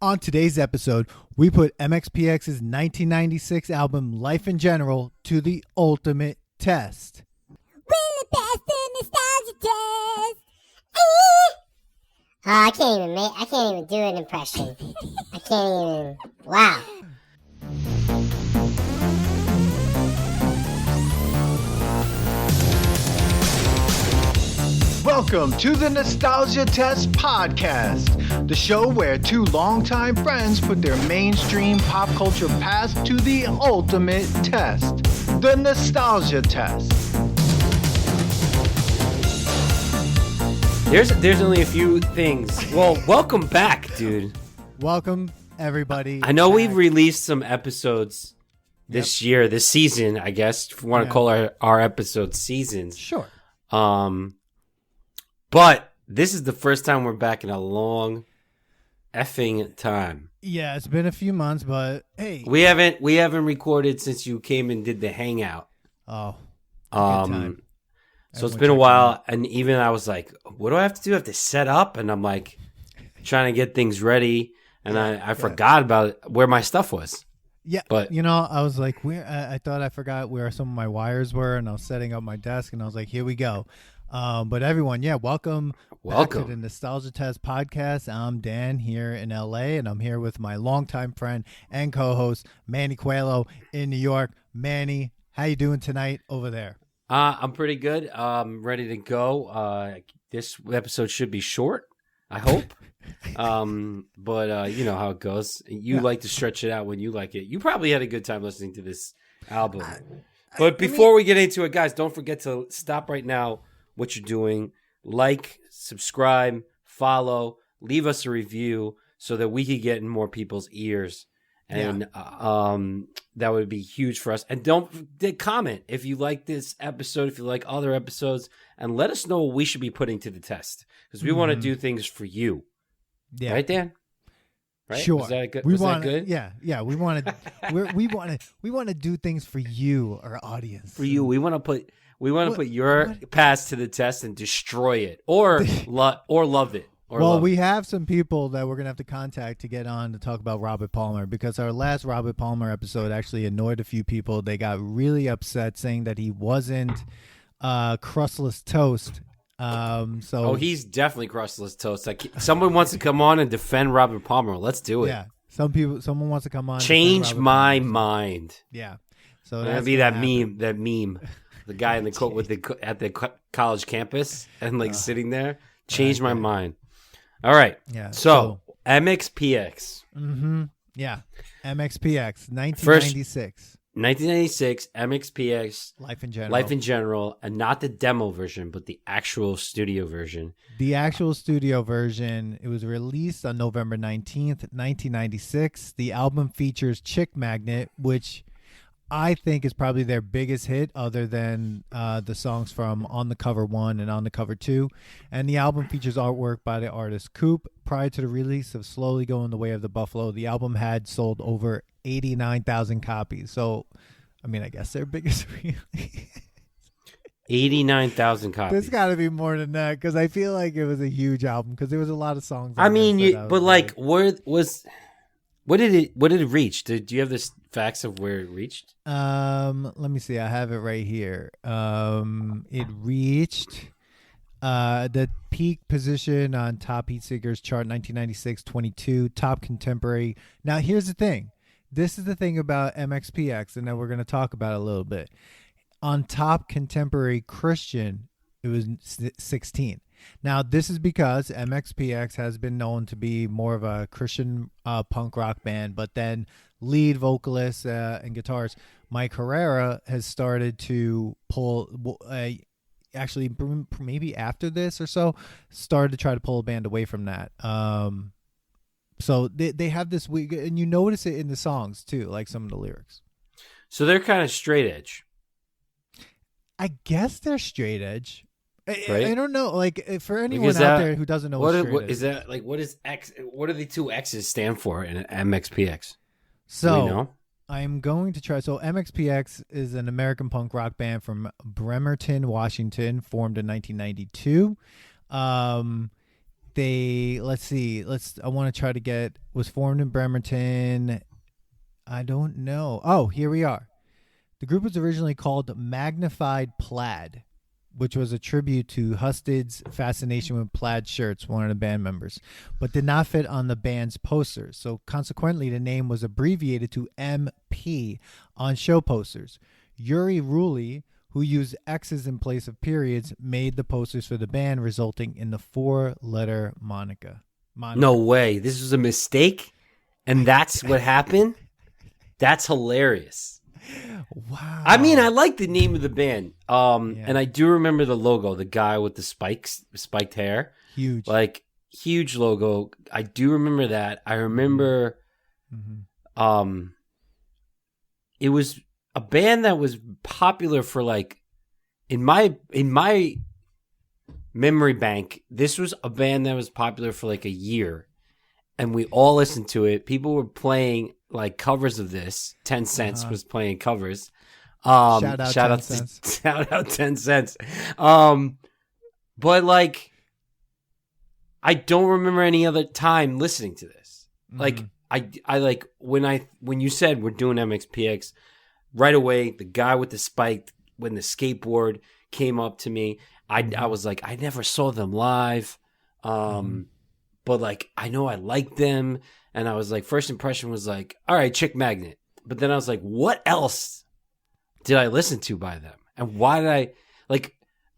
On today's episode, we put MxPx's 1996 album Life in General to the ultimate test. Really past the nostalgia test. I can't even do an impression. I can't even. Wow. Welcome to the Nostalgia Test Podcast, the show where two longtime friends put their mainstream pop culture past to the ultimate test, the Nostalgia Test. There's only a few things. Well, welcome back, dude. Welcome, everybody. I know back. we've released some episodes this year, this season, I guess, if we want to call our episodes seasons. Sure. But this is the first time we're back in a long effing time. Yeah, it's been a few months, but hey. We haven't recorded since you came and did the hangout. Oh. Good time. So it's been a while, and even I was like, what do I have to do? I have to set up, and I'm like trying to get things ready, and I forgot about where my stuff was. Yeah, but I was like, I thought I forgot where some of my wires were, and I was setting up my desk, and I was like, here we go. But everyone, welcome back to the Nostalgia Test Podcast. I'm Dan here in LA, and I'm here with my longtime friend and co-host Manny Coelho in New York. Manny, how you doing tonight over there? I'm pretty good. Ready to go. This episode should be short, I hope. But you know how it goes. You like to stretch it out when you like it. You probably had a good time listening to this album. But before we get into it, guys, don't forget to stop right now what you're doing. Like, subscribe, follow, leave us a review so that we can get in more people's ears. And that would be huge for us. And don't comment if you like this episode, if you like other episodes, and let us know what we should be putting to the test, because we want to do things for you. Yeah, right, Dan? Right? Sure. Was that good? That good? Yeah. We want to. we want to do things for you, our audience. For you, we want to put your past to the test and destroy it, or love it. We have some people that we're going to have to contact to get on to talk about Robert Palmer, because our last Robert Palmer episode actually annoyed a few people. They got really upset, saying that he wasn't crustless toast. He's definitely crustless toast. Like, someone wants to come on and defend Robert Palmer. Let's do it. Yeah. Someone wants to come on. Change my mind. Yeah. So that's gonna be that meme. The guy in the coat at the college campus and sitting there. Change my mind. All right. Yeah. So MxPx. Mm-hmm. Yeah. MxPx, 1996. 1996, MxPx. Life in General. And not the demo version, but the actual studio version. The actual studio version. It was released on November 19th, 1996. The album features Chick Magnet, which I think is probably their biggest hit, other than the songs from On the Cover 1 and On the Cover 2. And the album features artwork by the artist Coop. Prior to the release of Slowly Going the Way of the Buffalo, the album had sold over 89,000 copies. So, I mean, I guess their biggest release. 89,000 copies. There's got to be more than that, because I feel like it was a huge album, because there was a lot of songs. I mean, what did it reach? Do you have the facts of where it reached? Let me see. I have it right here. It reached the peak position on Top Heat Seekers chart 1996, 22, Top Contemporary. Now, here's the thing. This is the thing about MxPx, and then we're going to talk about it a little bit. On Top Contemporary Christian, it was 16. Now, this is because MxPx has been known to be more of a Christian punk rock band, but then lead vocalist and guitarist Mike Herrera has started to pull, actually maybe after this or so, started to try to pull a band away from that. So they have this week, and you notice it in the songs too, like some of the lyrics. So they're kind of straight edge. I guess they're straight edge. Right? I don't know. Like, for anyone out there who doesn't know what is that, like, what is X? What do the two X's stand for in MxPx? So I'm going to try. So MxPx is an American punk rock band from Bremerton, Washington, formed in 1992. they let's see. I want to try to get was formed in Bremerton. I don't know. Oh, here we are. The group was originally called Magnified Plaid, which was a tribute to Husted's fascination with plaid shirts, one of the band members, but did not fit on the band's posters. So consequently, the name was abbreviated to MP on show posters. Yuri Rulli, who used X's in place of periods, made the posters for the band, resulting in the 4-letter moniker. No way. This was a mistake? And that's what happened? That's hilarious. Wow. I mean, I like the name of the band. And I do remember the logo, the guy with the spiked hair. Huge. Like, huge logo. I do remember that. I remember it was a band that was popular for like in my memory bank, this was a band that was popular for like a year. And we all listened to it. People were playing like covers of this. 10 Cents was playing covers. Shout out 10 Cents. Shout out 10 Cents. But like, I don't remember any other time listening to this. Like, I like when you said we're doing MxPx, right away the guy with the spike when the skateboard came up to me. I was like, I never saw them live. But like, I know I liked them. And I was like, first impression was like, all right, Chick Magnet. But then I was like, what else did I listen to by them? And why did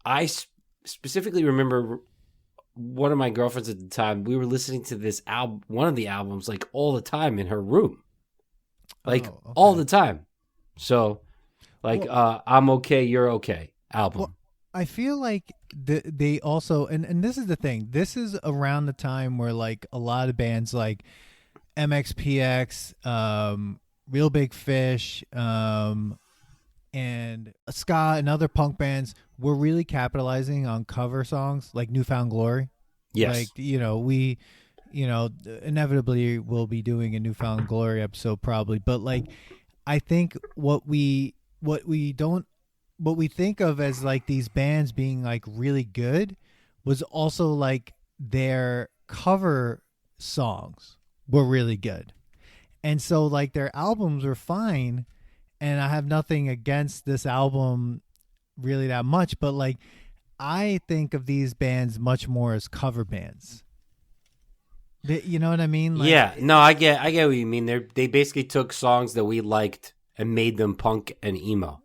I specifically remember one of my girlfriends at the time, we were listening to this album, one of the albums, like all the time in her room. Like all the time. So like, I'm okay, you're okay album. Well, I feel like they also, and this is the thing, this is around the time where like a lot of bands like MxPx, Real Big Fish, and ska and other punk bands were really capitalizing on cover songs like Newfound Glory. Yes. Like, we inevitably will be doing a Newfound Glory episode probably, but like I think what we think of as like these bands being like really good was also like their cover songs were really good. And so like their albums were fine, and I have nothing against this album really that much, but like I think of these bands much more as cover bands. You know what I mean? Like, yeah, no, I get what you mean. They basically took songs that we liked and made them punk and emo.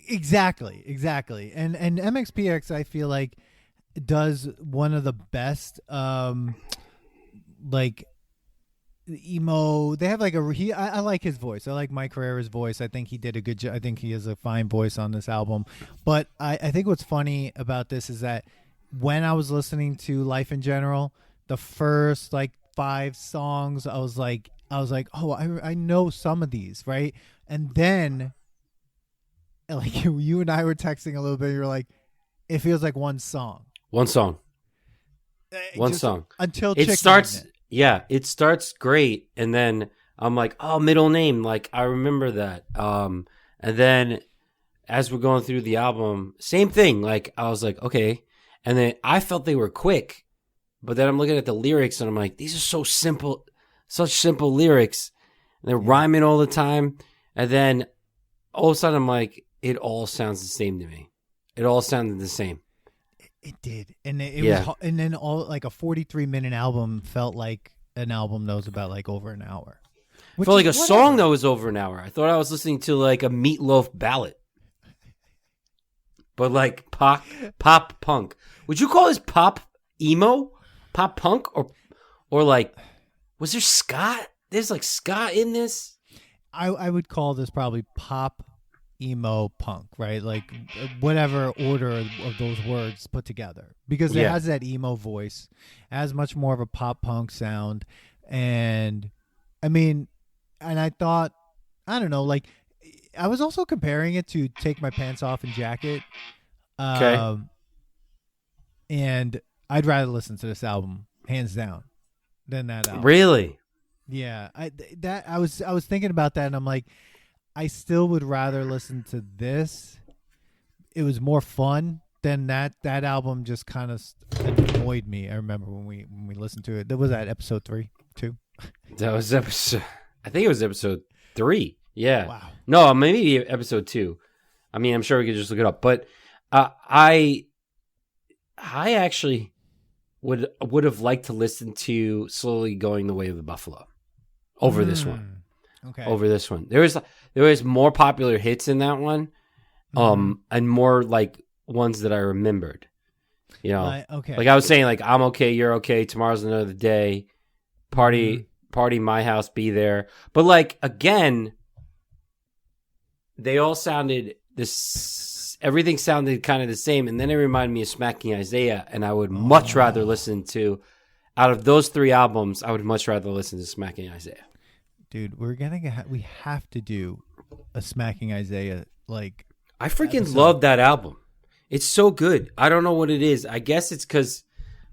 Exactly. And MxPx, I feel like, does one of the best like emo. They have like I like his voice. I like Mike Herrera's voice. I think he did a good job. I think he has a fine voice on this album. But I think what's funny about this is that when I was listening to Life in General, the first like 5 songs, I was like, oh, I know some of these, right? And then like you and I were texting a little bit, you were like, it feels like one song. One song until it Chick starts. Magnet. Yeah, it starts great, and then I'm like, oh, middle name, like I remember that. And then as we're going through the album, same thing. Like I was like, okay, and then I felt they were quick, but then I'm looking at the lyrics and I'm like, these are so simple, such simple lyrics, and they're rhyming all the time. And then all of a sudden I'm like, it all sounds the same to me. It all sounded the same. It did, and it was, and then all like a 43-minute album felt like an album that was about like over an hour. Felt like a song that was over an hour. I thought I was listening to like a Meatloaf ballad, but like pop punk. Would you call this pop emo, pop punk, or like was there ska? There's like ska in this. I would call this probably pop emo punk, right? Like whatever order of those words put together, because it has that emo voice, it has much more of a pop punk sound. And I mean, and I thought, I don't know, like I was also comparing it to Take My Pants Off and Jacket. Okay. And I'd rather listen to this album hands down than that album. Really? Yeah. I was thinking about that, and I'm like, I still would rather listen to this. It was more fun then that album just kind of annoyed me. I remember when we listened to it. That was at episode 3, 2. That was episode. I think it was episode 3. Yeah. Wow. No, maybe episode 2. I mean, I'm sure we could just look it up. But I actually would have liked to listen to Slowly Going the Way of the Buffalo over this one. Okay. Over this one. There was more popular hits in that one. And more like ones that I remembered. You know. Okay. Like I was saying, like I'm okay, you're okay, tomorrow's another day. Party my house, be there. But like again, they all sounded this. Everything sounded kind of the same, and then it reminded me of Smacking Isaiah. And I would much rather listen to, out of those 3 albums, I would much rather listen to Smacking Isaiah. Dude, we have to do a Smacking Isaiah like. I freaking love that album. It's so good. I don't know what it is. I guess it's because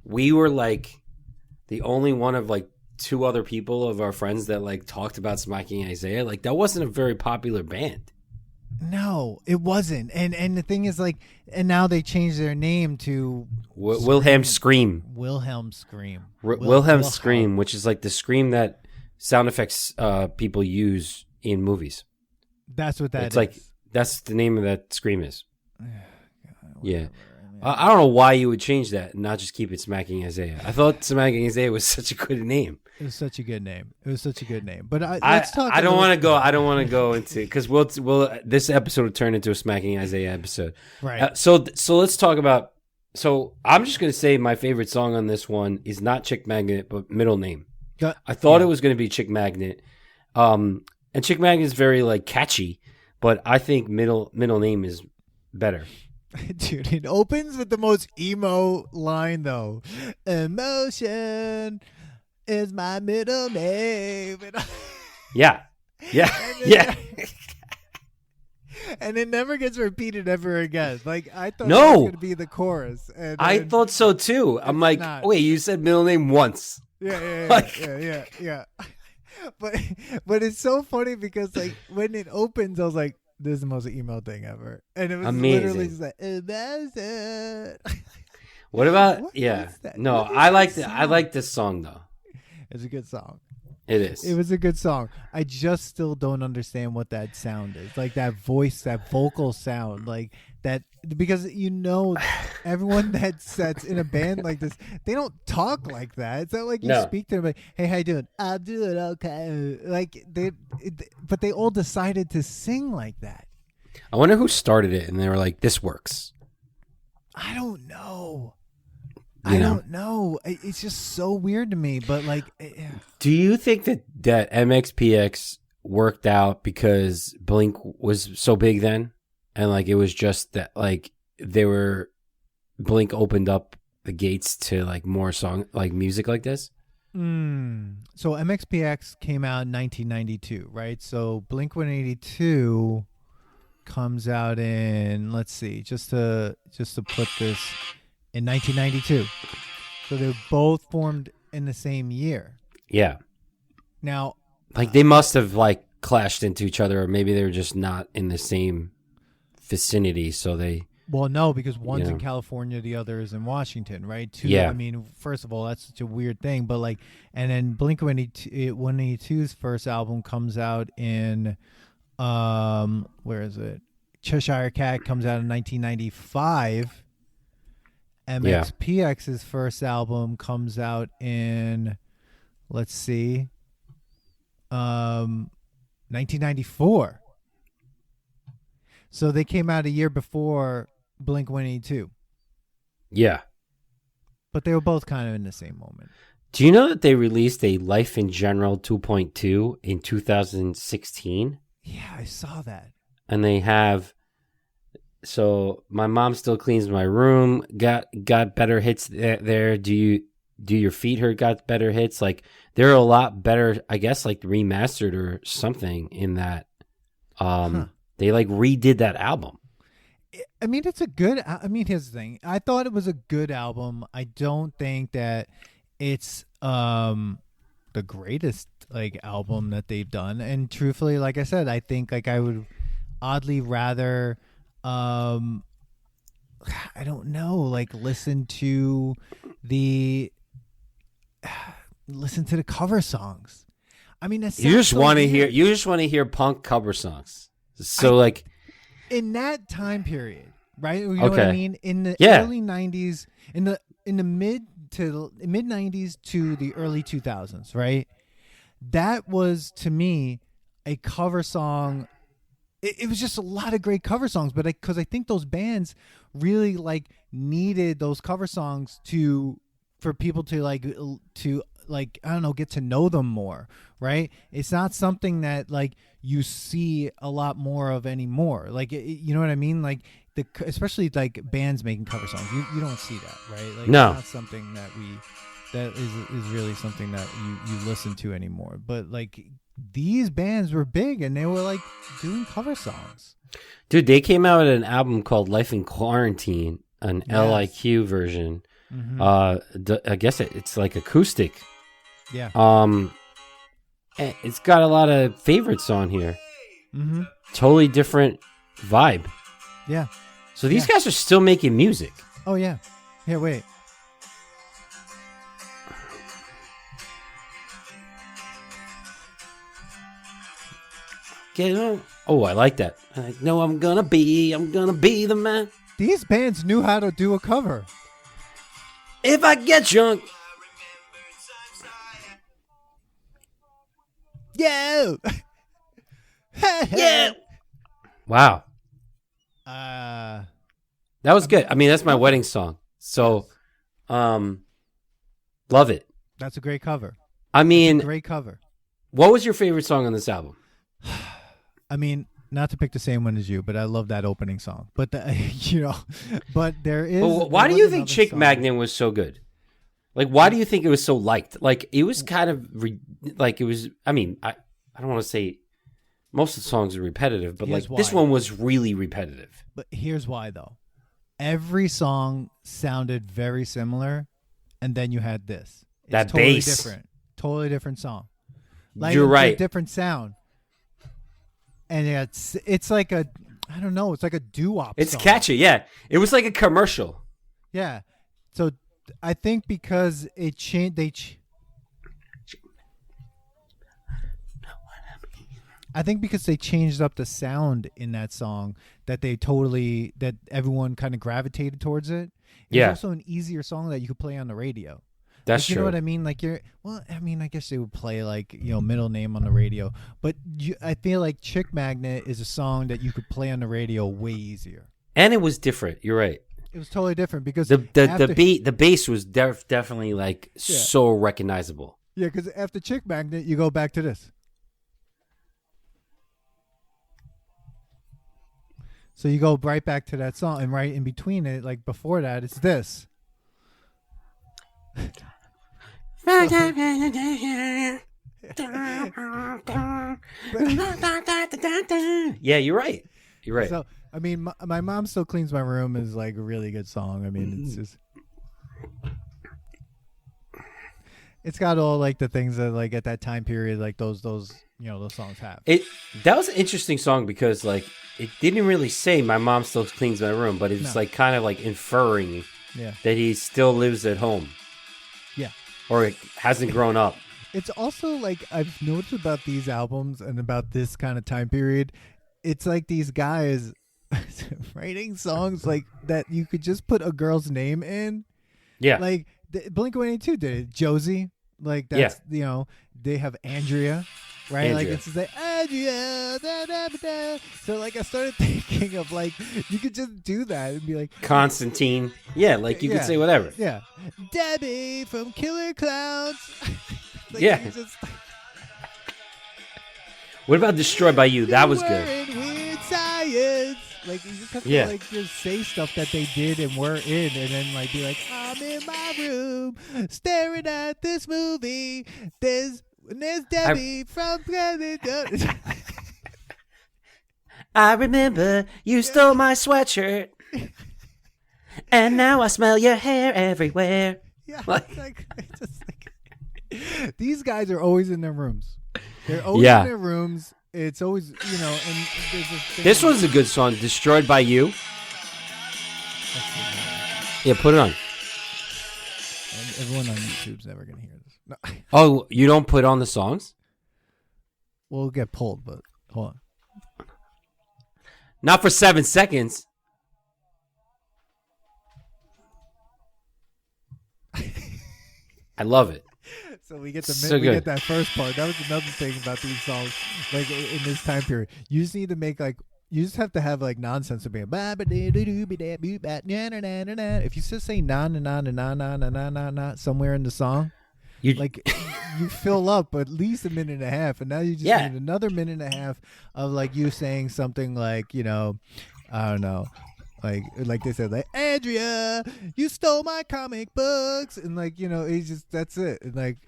we were like the only one of like 2 other people of our friends that like talked about Smacking Isaiah. Like that wasn't a very popular band. No, it wasn't. And the thing is like, and now they changed their name to Wilhelm Scream. Wilhelm Scream. Wilhelm Scream, which is like the scream that sound effects people use in movies. That's what that it's is. Like that's the name of that scream is. Yeah. I don't know why you would change that and not just keep it Smacking Isaiah. I thought Smacking Isaiah was such a good name. It was such a good name. But let's talk. I don't want to go. I don't want to go into because we'll this episode will turn into a Smacking Isaiah episode. Right. So let's talk about. So I'm just gonna say my favorite song on this one is not Chick Magnet, but Middle Name. I thought it was gonna be Chick Magnet, and Chick Magnet is very like catchy, but I think Middle Name is better. Dude, it opens with the most emo line though. Emotion is my middle name. Yeah. And it never gets repeated ever again. Like I thought no. that was going to be the chorus. And I thought so too. I'm like, wait, you said middle name once. Yeah. But it's so funny because like when it opens, I was like, this is the most emo thing ever. And it was literally just like, what about, no, I like this song though. It's a good song. It is. It was a good song. I just still don't understand what that sound is. Like that voice, that vocal sound, like that, because everyone that's in a band like this, they don't talk like that. It's not like you speak to them like, hey, how you doing? I'll do it okay. Like but they all decided to sing like that. I wonder who started it and they were like, this works. I don't know. I don't know. It's just so weird to me. But like, do you think that MxPx worked out because Blink was so big then, and like it was just that like Blink opened up the gates to like more music like this? So MxPx came out in 1992, right? So Blink 182 comes out in, let's see, just to put this. In 1992. So they both formed in the same year. Yeah. Now, like they must have like clashed into each other, or maybe they were just not in the same vicinity. So they. Well, no, because one's in California, the other is in Washington, right? Yeah. I mean, first of all, that's such a weird thing, but like, and then Blink 182's first album comes out in, where is it? Cheshire Cat comes out in 1995. MxPx's first album comes out in, let's see, 1994. So they came out a year before Blink 182. Yeah. But they were both kind of in the same moment. Do you know that they released a Life in General 2.2 in 2016? Yeah, I saw that. And they have... So my mom still cleans my room. Got better hits there. Do your feet hurt? Got better hits. Like they're a lot better. I guess like remastered or something in that. They like redid that album. I mean, it's a good. I mean, here's the thing. I thought it was a good album. I don't think that it's the greatest like album that they've done. And truthfully, like I said, I think like I would oddly rather. I don't know, like listen to the cover songs. I mean, You just want to hear. You just want to hear punk cover songs. So like in that time period, right? You know what I mean? In the early '90s, in the mid 90s to the early 2000s, right? That was to me a cover song. It was just a lot of great cover songs, but because I think those bands really like needed those cover songs for people to like I don't know, get to know them more, right? It's not something that like you see a lot more of anymore. Like you know what I mean? Like especially like bands making cover songs, you don't see that, right? Like no, it's not something that is really something that you listen to anymore. But like these bands were big and they were like doing cover songs. Dude, they came out with an album called Life in Quarantine, an LIQ version. Mm-hmm. I guess it's like acoustic. Yeah. It's got a lot of favorites on here. Mm-hmm. Totally different vibe. Yeah. So these guys are still making music. Oh yeah. Here, wait. Get on. Oh, I like that. I know I'm gonna be the man. These bands knew how to do a cover. If I get drunk. Yeah. Yeah. Wow. That was good. I mean, that's my wedding song. So, love it. That's a great cover. I mean, great cover. What was your favorite song on this album? I mean, not to pick the same one as you, but I love that opening song. But but there is. Well, why do you think Chick Magnet was so good? Like, why do you think it was so liked? Like, it was kind of like it was. I mean, I don't want to say most of the songs are repetitive, but here's like this one was really repetitive. But here's why, though. Every song sounded very similar, and then you had this. It's that totally bass, different, totally different song. Like, you're right, different sound. And it's like I don't know, it's like a doo-wop It's song. catchy, yeah. It was like a commercial. Yeah. So I think because it changed, I think because they changed up the sound in that song that everyone kind of gravitated towards it. It was also an easier song that you could play on the radio. That's true. You true. know what I mean? Like I mean, I guess they would play like, Middle Name on the radio, but I feel like Chick Magnet is a song that you could play on the radio way easier. And it was different. You're right. It was totally different because the bass was definitely like so recognizable. Yeah, because after Chick Magnet, you go back to this. So you go right back to that song, and right in between it, like before that, it's this. Yeah, you're right. You're right. So I mean, my Mom Still Cleans My Room is like a really good song. I mean, it's just, it's got all like the things that like at that time period, like those those songs have. That was an interesting song because like it didn't really say my mom still cleans my room, but it's like kind of like inferring that he still lives at home. Yeah. Or hasn't grown up. It's also like I've noticed about these albums and about this kind of time period, it's like these guys writing songs like that you could just put a girl's name in. Yeah. Like Blink-182 did it. Josie. Like that's they have Andrea. Right? Andrea. Like it's like Andrea. Da, da, da, da. So like I started thinking of like you could just do that and be like Constantine. Yeah, like you could say whatever. Yeah. Debbie from Killer Clowns. Like, just... What about Destroyed by You? That was good. Weird science. Like you just have to like just say stuff that they did and were in, and then like be like, I'm in my room staring at this movie. There's Debbie from Planet. I remember you stole my sweatshirt, and now I smell your hair everywhere. Yeah, it's just like these guys are always in their rooms. They're always in their rooms. It's always, and there's this one's a good song, Destroyed by You. Yeah, put it on. And everyone on YouTube's never gonna hear this. No. Oh, you don't put on the songs? We'll get pulled, but hold on. Not for 7 seconds. I love it. So we get So we good. get that first part. That was another thing about these songs, like in this time period. You just need to make like you just have to have like nonsense to be. If you just say na na na na na na na na na na somewhere in the song, like you fill up at least a minute and a half, and now you just need another minute and a half of like you saying something like I don't know. Like they said, like, Andrea, you stole my comic books, and like it's just that's it. And like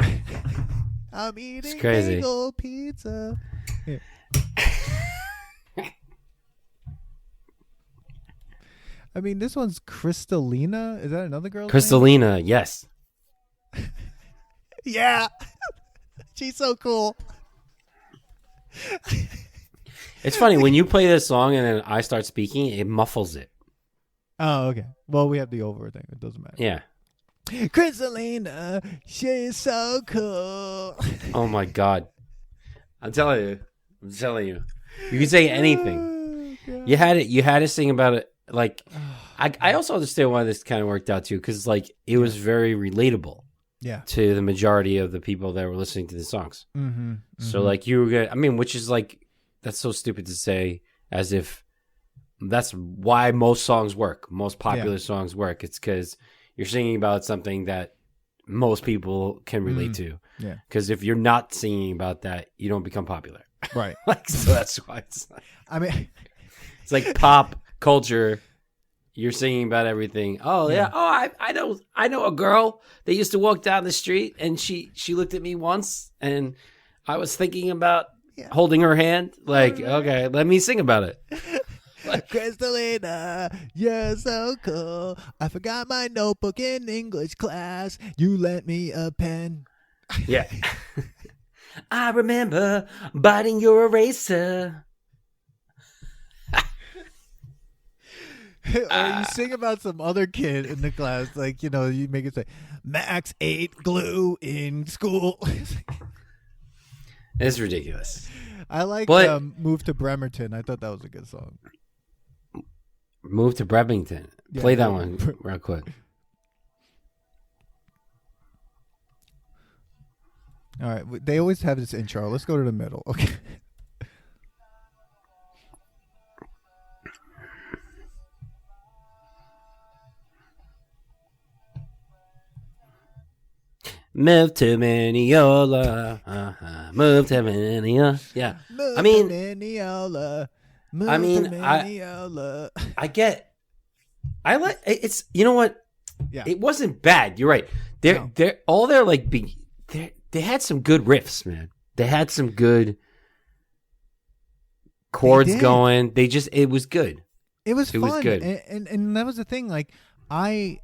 I'm eating bagel pizza. Yeah. I mean, this one's Crystalina. Is that another girl? Crystalina, yes. Yeah, she's so cool. It's funny when you play this song and then I start speaking, it muffles it. Oh, okay. Well, we have the over thing. It doesn't matter. Yeah. Crystalina, she's so cool. Oh my God. I'm telling you. You can say anything. You had to sing about it. Like, I also understand why this kind of worked out too, because like it was very relatable. Yeah. To the majority of the people that were listening to the songs. Mm-hmm. So like you were gonna, I mean, which is like, that's so stupid to say, as if that's why most songs work. Most popular songs work. It's because you're singing about something that most people can relate to. Yeah. Because if you're not singing about that, you don't become popular. Right. Like, so that's why it's like, I mean, it's like pop culture. You're singing about everything. Oh yeah. Oh, I know a girl that used to walk down the street, and she looked at me once, and I was thinking about holding her hand. Like, okay, let me sing about it. Crystalina, you're so cool. I forgot my notebook in English class. You lent me a pen. Yeah. I remember biting your eraser. Or you sing about some other kid in the class, like, you make it say, Max ate glue in school. It's ridiculous. I like Move to Bremerton. I thought that was a good song. Move to Bremerton. Play that one real quick. All right. They always have this intro. Let's go to the middle. Okay. Move to Mineola. Move to Mineola. Yeah. Move I mean, to Mineola. Move I mean, to Mineola. I like it's. You know what? Yeah. It wasn't bad. You're right. They're all their like they had some good riffs, man. They had some good chords going. It was good. It was fun. It was good. And that was the thing. Like I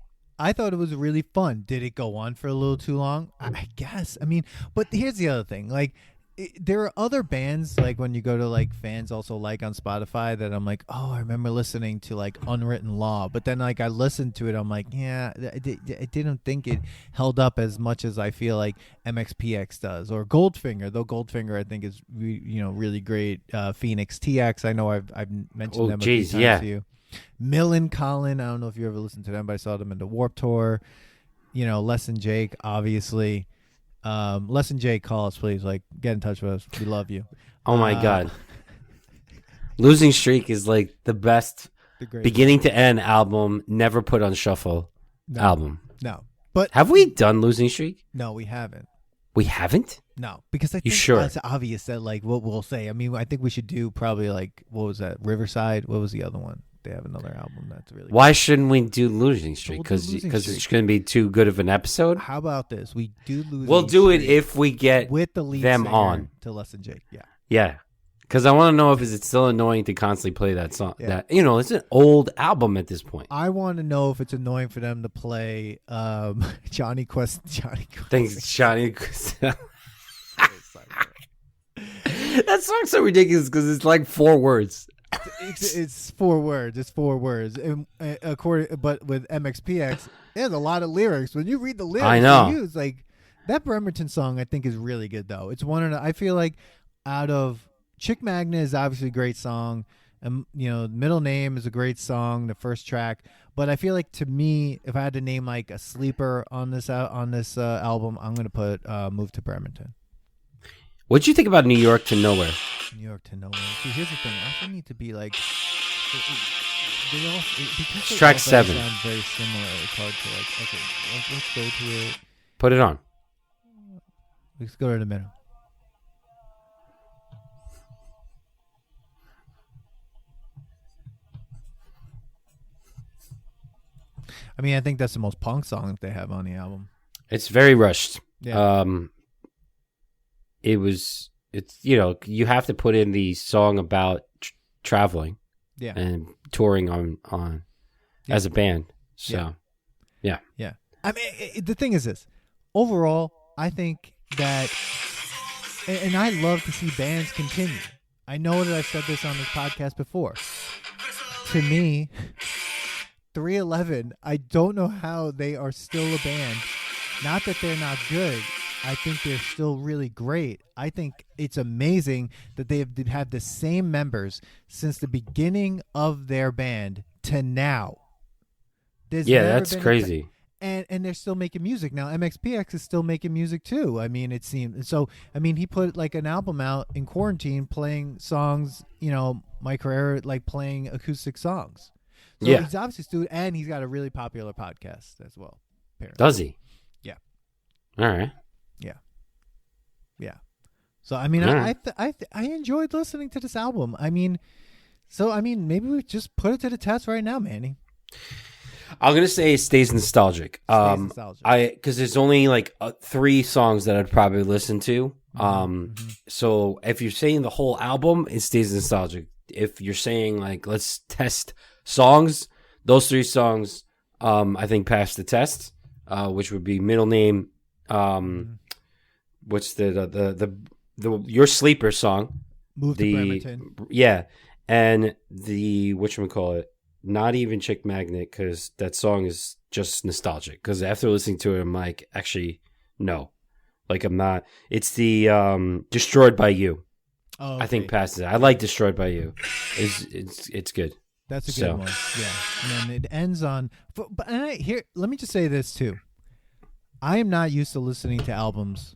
thought it was really fun. Did it go on for a little too long? I guess. I mean, but here's the other thing. Like, there are other bands, like, when you go to, like, fans also like on Spotify that I'm like, oh, I remember listening to, like, Unwritten Law. But then, like, I listened to it. I'm like, yeah, I didn't think it held up as much as I feel like MxPx does. Or Goldfinger, though Goldfinger, I think, is, really great. Phoenix TX, I know I've mentioned them a few times to you. Mill and Colin, I don't know if you ever listened to them, but I saw them in the Warped Tour. Les and Jake, obviously. Les and Jake, call us, please. Like, get in touch with us. We love you. Oh my God. Losing Streak is like the best beginning to end album, never put on shuffle album. No. But have we done Losing Streak? No, we haven't. We haven't? No, because I think it's obvious that, like, what we'll say. I mean, I think we should do probably, like, what was that? Riverside? What was the other one? They have another album that's really Why shouldn't we do Losing Streak? Because it's going to be too good of an episode? How about this? We do Losing We'll do it if we get with the lead them singer on. To Les and Jake. Yeah. Yeah. Because I want to know if it's still annoying to constantly play that song. Yeah. That it's an old album at this point. I want to know if it's annoying for them to play Johnny Quest. Thanks, Johnny Quest. That song's so ridiculous because it's like 4 words. It's 4 words. It's 4 words. And, but with MxPx, there's a lot of lyrics. When you read the lyrics, I know. it's like that Bremerton song. I think is really good though. It's one of the. I feel like out of Chick Magnet is obviously a great song. Middle Name is a great song, the first track. But I feel like to me, if I had to name like a sleeper on this album, I'm gonna put "Move to Bremerton." What'd you think about New York to Nowhere? New York to Nowhere. See, here's the thing. I also need to be like. Because Track 7. Sound very similar. It's hard to like. Okay, let's go to it. Put it on. Let's go to the middle. I mean, I think that's the most punk song that they have on the album. It's very rushed. Yeah. It's you have to put in the song about traveling, Yeah. and touring on as a band. So, yeah. I mean, the thing is this. Overall, I think that, and I love to see bands continue. I know that I've said this on this podcast before. To me, 311, I don't know how they are still a band. Not that they're not good. I think they're still really great. I think it's amazing that they have had the same members since the beginning of their band to now. That's crazy. And they're still making music now. MxPx is still making music too. I mean, it seems so. I mean, he put like an album out in quarantine, playing songs. Mike Herrera like playing acoustic songs. So he's obviously still, and he's got a really popular podcast as well. Apparently. Does he? Yeah. All right. Yeah. So I mean, I enjoyed listening to this album. I mean, maybe we just put it to the test right now, Manny. I'm gonna say it stays nostalgic. Because there's only like 3 songs that I'd probably listen to. So if you're saying the whole album, it stays nostalgic. If you're saying like let's test songs, those 3 songs, I think pass the test. Which would be Middle Name. What's the your sleeper song? Move to Bremerton. Yeah, and the whatchamacallit, Not Even Chick Magnet, because that song is just nostalgic. Because after listening to it, I'm like, actually, no, like I'm not. It's the Destroyed by You. Oh, okay. I think passes it. I like Destroyed by You. It's good. That's a good one. Yeah, and then it ends on. But let me just say this too. I am not used to listening to albums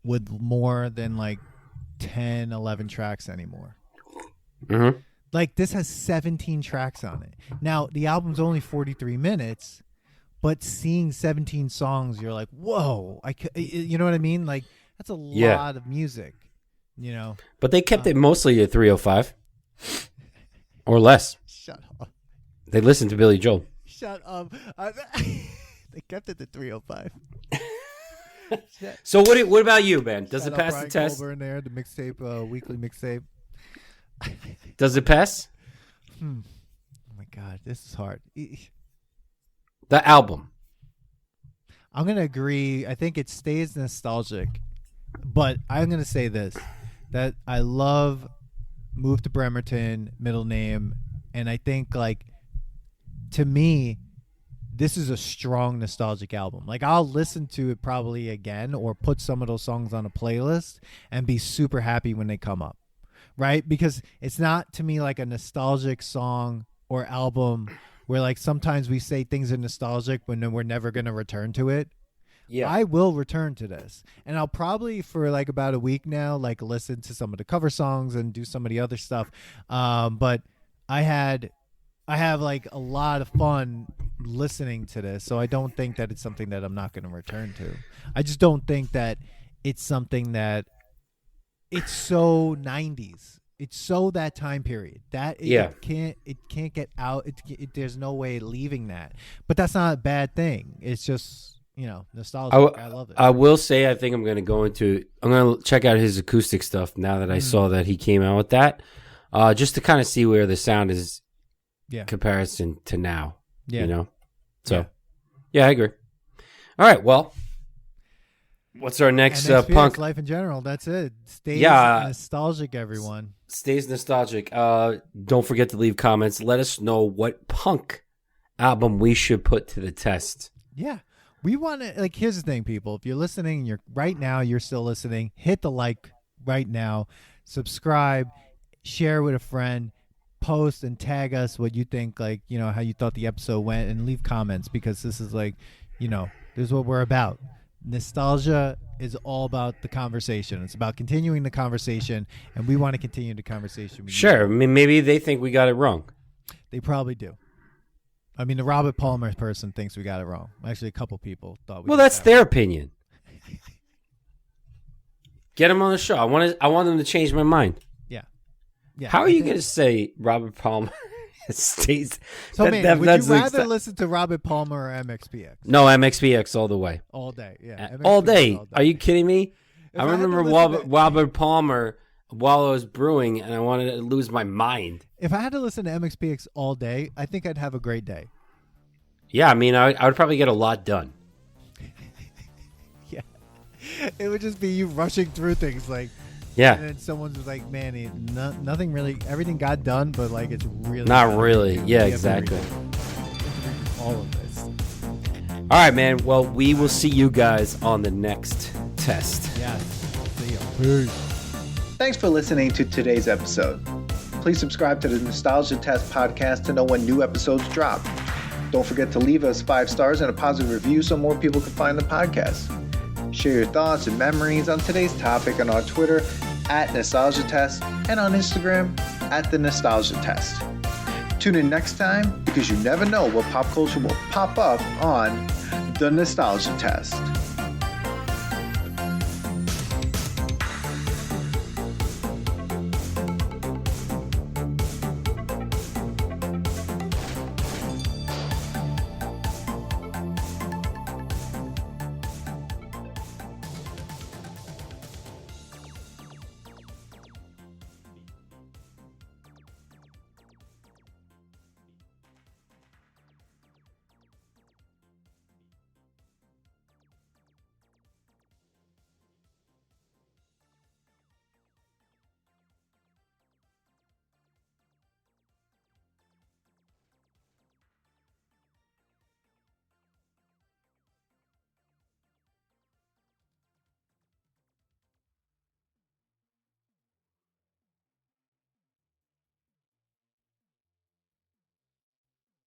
with more than like 10, 11 tracks anymore. Mm-hmm. Like this has 17 tracks on it. Now the album's only 43 minutes, but seeing 17 songs, you're like, whoa! You know what I mean? Like that's a lot of music. But they kept it mostly at 305 or less. Shut up. They listened to Billy Joel. Shut up. They kept it to 305. So what about you, man? Does Shout it pass Brian the test? Colber in there, the mixtape, weekly mixtape. Does it pass? Oh my God, this is hard. The album. I'm gonna agree. I think it stays nostalgic, but I'm gonna say this: that I love Move to Bremerton, Middle Name, and I think like to me, this is a strong nostalgic album. Like I'll listen to it probably again or put some of those songs on a playlist and be super happy when they come up. Right? Because it's not to me like a nostalgic song or album where like sometimes we say things are nostalgic when we're never going to return to it. Yeah. I will return to this. And I'll probably for like about a week now like listen to some of the cover songs and do some of the other stuff. But I have like a lot of fun listening to this, so I don't think that it's something that I'm not going to return to. I just don't think that it's something that it's so 90s. It's so that time period that it can't get out. There's no way leaving that. But that's not a bad thing. It's just nostalgic. I love it. I will say I think I'm going to check out his acoustic stuff now that I saw that he came out with that, just to kind of see where the sound is. Comparison to now. So I agree. All right, well, What's our next MxPx, punk? life in general. That's it. Stay nostalgic, everyone. Stays nostalgic. Don't forget to leave comments. Let us know what punk album we should put to the test. Yeah. We want to, like, here's the thing, people. If you're listening, you're still listening, hit the like right now, subscribe, share with a friend, post and tag us what you think, like, you know, how you thought the episode went, and leave comments, because this is like, you know, this is what we're about. Nostalgia is all about the conversation. It's about continuing the conversation, and we want to continue the conversation. Sure. I mean, maybe they think we got it wrong. They probably do. I mean, the Robert Palmer person thinks we got it wrong. Actually, a couple people thought we. Well, that's their opinion. Get them on the show. I want them to change my mind. Yeah. How are you going to say Robert Palmer stays? So, would you rather listen to Robert Palmer or MxPx? No, MxPx all the way. All day, yeah. All day. Are you kidding me? I remember Robert Palmer while I was brewing, and I wanted to lose my mind. If I had to listen to MxPx all day, I think I'd have a great day. Yeah, I mean, I would probably get a lot done. Yeah. It would just be you rushing through things, like... Yeah. And then someone's like, Manny, nothing really, everything got done, but like it's really not really. Yeah, exactly. All of this. All right, man. Well, we will see you guys on the next test. Yeah. See you. Peace. Thanks for listening to today's episode. Please subscribe to the Nostalgia Test podcast to know when new episodes drop. Don't forget to leave us 5 stars and a positive review so more people can find the podcast. Share your thoughts and memories on today's topic on our Twitter @NostalgiaTest and on Instagram @TheNostalgiaTest. Tune in next time, because you never know what pop culture will pop up on The Nostalgia Test.